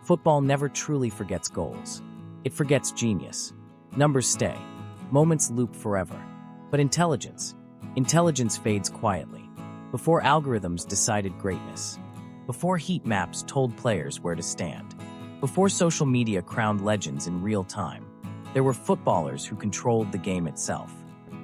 Football never truly forgets goals. It forgets genius. Numbers stay. Moments loop forever. But intelligence fades quietly. Before algorithms decided greatness. Before heat maps told players where to stand. Before social media crowned legends in real time. There were footballers who controlled the game itself.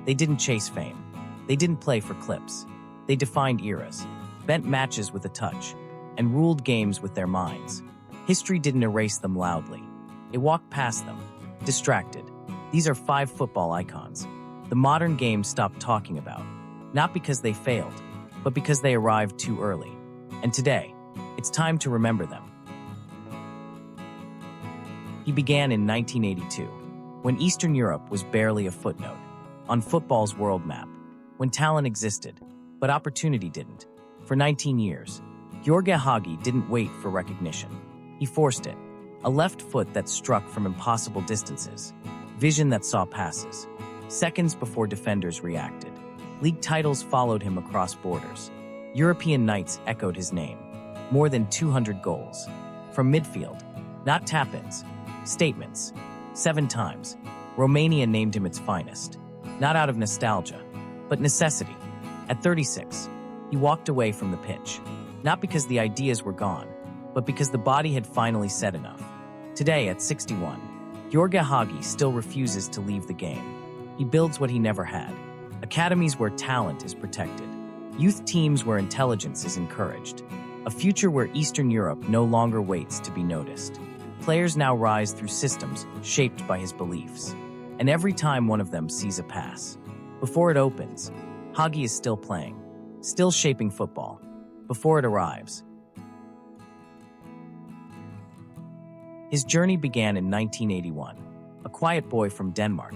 They didn't chase fame. They didn't play for clips. They defined eras, bent matches with a touch, and ruled games with their minds. History didn't erase them loudly. It walked past them, distracted. These are 5 football icons the modern game stopped talking about, not because they failed, but because they arrived too early. And today, it's time to remember them. He began in 1982, when Eastern Europe was barely a footnote on football's world map, when talent existed, but opportunity didn't. For 19 years, Gheorghe Hagi didn't wait for recognition. He forced it. A left foot that struck from impossible distances. Vision that saw passes. Seconds before defenders reacted. League titles followed him across borders. European nights echoed his name. More than 200 goals. From midfield, not tap-ins, statements. 7 times, Romania named him its finest. Not out of nostalgia, but necessity. At 36, he walked away from the pitch. Not because the ideas were gone, but because the body had finally said enough. Today, at 61, Gheorghe Hagi still refuses to leave the game. He builds what he never had. Academies where talent is protected. Youth teams where intelligence is encouraged. A future where Eastern Europe no longer waits to be noticed. Players now rise through systems shaped by his beliefs. And every time one of them sees a pass, before it opens, Hagi is still playing, still shaping football, before it arrives. His journey began in 1981, a quiet boy from Denmark,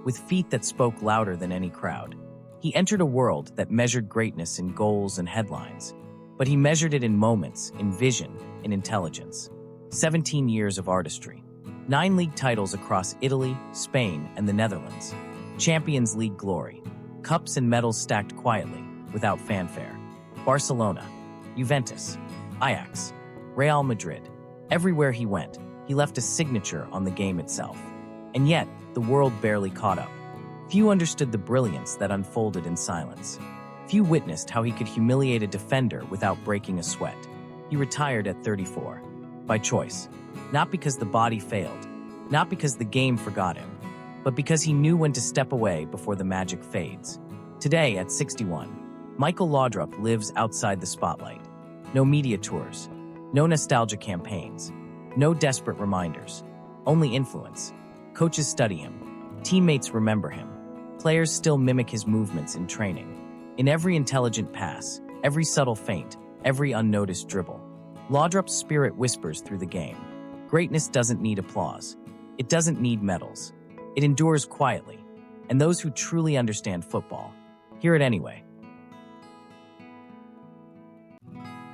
with feet that spoke louder than any crowd. He entered a world that measured greatness in goals and headlines, but he measured it in moments, in vision, in intelligence. 17 years of artistry, 9 league titles across Italy, Spain, and the Netherlands, Champions League glory, cups and medals stacked quietly, without fanfare. Barcelona, Juventus, Ajax, Real Madrid. Everywhere he went, he left a signature on the game itself. And yet, the world barely caught up. Few understood the brilliance that unfolded in silence. Few witnessed how he could humiliate a defender without breaking a sweat. He retired at 34. By choice. Not because the body failed, not because the game forgot him, but because he knew when to step away before the magic fades. Today, at 61, Michael Laudrup lives outside the spotlight. No media tours, no nostalgia campaigns, no desperate reminders, only influence. Coaches study him, teammates remember him, players still mimic his movements in training. In every intelligent pass, every subtle feint, every unnoticed dribble, Laudrup's spirit whispers through the game. Greatness doesn't need applause. It doesn't need medals. It endures quietly, and those who truly understand football hear it anyway.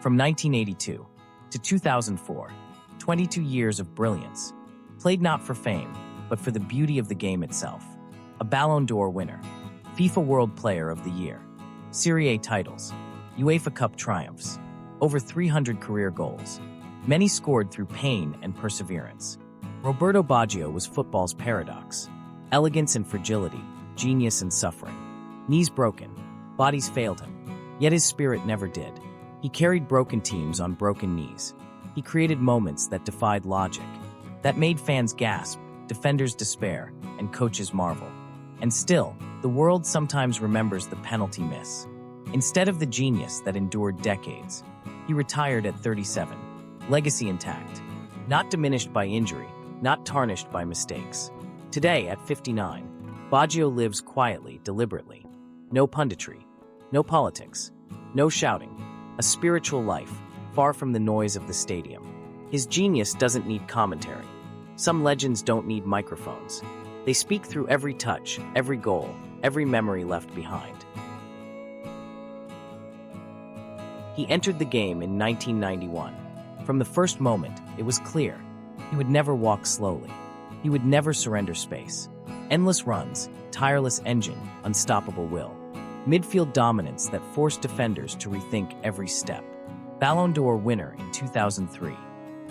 From 1982 to 2004, 22 years of brilliance, played not for fame, but for the beauty of the game itself. A Ballon d'Or winner, FIFA World Player of the Year, Serie A titles, UEFA Cup triumphs, over 300 career goals, many scored through pain and perseverance. Roberto Baggio was football's paradox. Elegance and fragility, genius and suffering. Knees broken, bodies failed him, yet his spirit never did. He carried broken teams on broken knees. He created moments that defied logic, that made fans gasp, defenders despair, and coaches marvel. And still, the world sometimes remembers the penalty miss, instead of the genius that endured decades. He retired at 37, legacy intact, not diminished by injury, not tarnished by mistakes. Today, at 59, Baggio lives quietly, deliberately. No punditry, no politics, no shouting. A spiritual life, far from the noise of the stadium. His genius doesn't need commentary. Some legends don't need microphones. They speak through every touch, every goal, every memory left behind. He entered the game in 1991. From the first moment, it was clear. He would never walk slowly. He would never surrender space. Endless runs, tireless engine, unstoppable will. Midfield dominance that forced defenders to rethink every step. Ballon d'Or winner in 2003.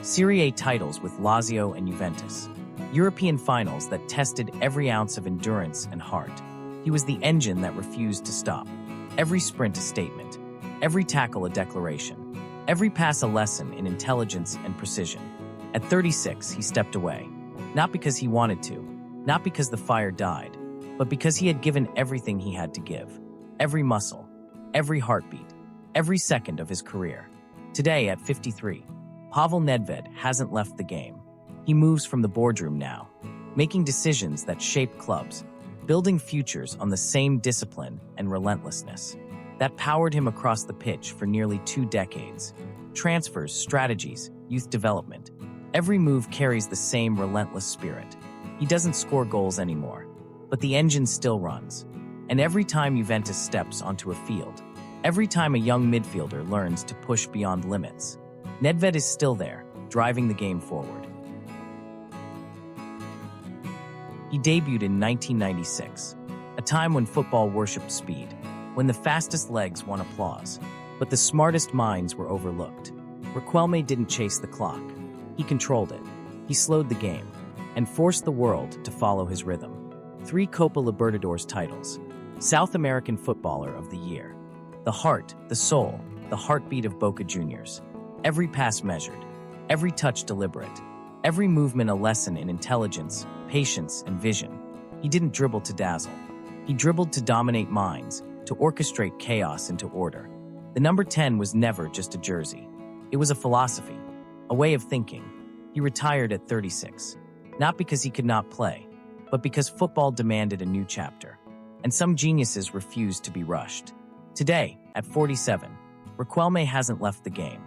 Serie A titles with Lazio and Juventus. European finals that tested every ounce of endurance and heart. He was the engine that refused to stop. Every sprint a statement. Every tackle a declaration. Every pass a lesson in intelligence and precision. At 36, he stepped away. Not because he wanted to, not because the fire died, but because he had given everything he had to give. Every muscle, every heartbeat, every second of his career. Today, at 53, Pavel Nedvěd hasn't left the game. He moves from the boardroom now, making decisions that shape clubs, building futures on the same discipline and relentlessness that powered him across the pitch for nearly 2 decades. Transfers, strategies, youth development. Every move carries the same relentless spirit. He doesn't score goals anymore, but the engine still runs. And every time Juventus steps onto a field, every time a young midfielder learns to push beyond limits, Nedvěd is still there, driving the game forward. He debuted in 1996, a time when football worshipped speed, when the fastest legs won applause, but the smartest minds were overlooked. Riquelme didn't chase the clock. He controlled it. He slowed the game and forced the world to follow his rhythm. 3 Copa Libertadores titles. South American Footballer of the Year. The heart, the soul, the heartbeat of Boca Juniors. Every pass measured. Every touch deliberate. Every movement a lesson in intelligence, patience, and vision. He didn't dribble to dazzle. He dribbled to dominate minds, to orchestrate chaos into order. The number 10 was never just a jersey. It was a philosophy, a way of thinking. He retired at 36, not because he could not play, but because football demanded a new chapter, and some geniuses refused to be rushed. Today, at 47, Riquelme hasn't left the game.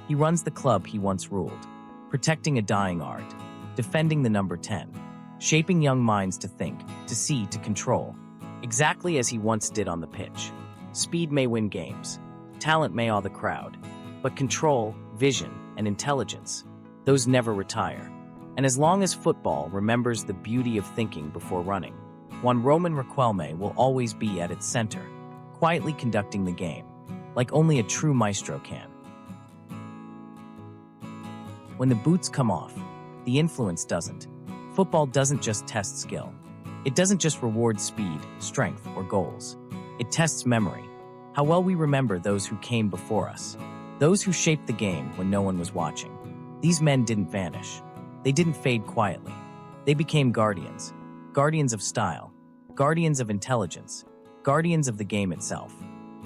He runs the club he once ruled, protecting a dying art, defending the number 10, shaping young minds to think, to see, to control, exactly as he once did on the pitch. Speed may win games, talent may awe the crowd, but control, vision, and intelligence, those never retire. And as long as football remembers the beauty of thinking before running, Juan Román Riquelme will always be at its center, quietly conducting the game, like only a true maestro can. When the boots come off, the influence doesn't. Football doesn't just test skill. It doesn't just reward speed, strength, or goals. It tests memory, how well we remember those who came before us, those who shaped the game when no one was watching. These men didn't vanish. They didn't fade quietly. They became guardians. Guardians of style. Guardians of intelligence. Guardians of the game itself.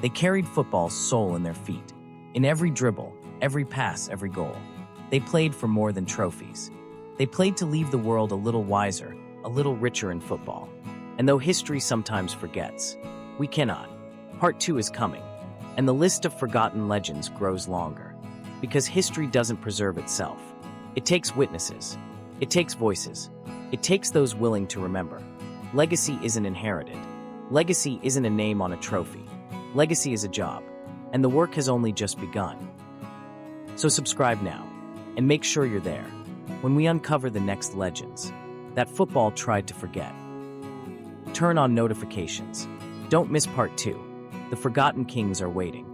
They carried football's soul in their feet. In every dribble, every pass, every goal. They played for more than trophies. They played to leave the world a little wiser, a little richer in football. And though history sometimes forgets, we cannot. Part 2 is coming, and the list of forgotten legends grows longer. Because history doesn't preserve itself. It takes witnesses. It takes voices. It takes those willing to remember. Legacy isn't inherited. Legacy isn't a name on a trophy. Legacy is a job, and the work has only just begun. So subscribe now, and make sure you're there when we uncover the next legends that football tried to forget. Turn on notifications. Don't miss part 2. The Forgotten Kings are waiting.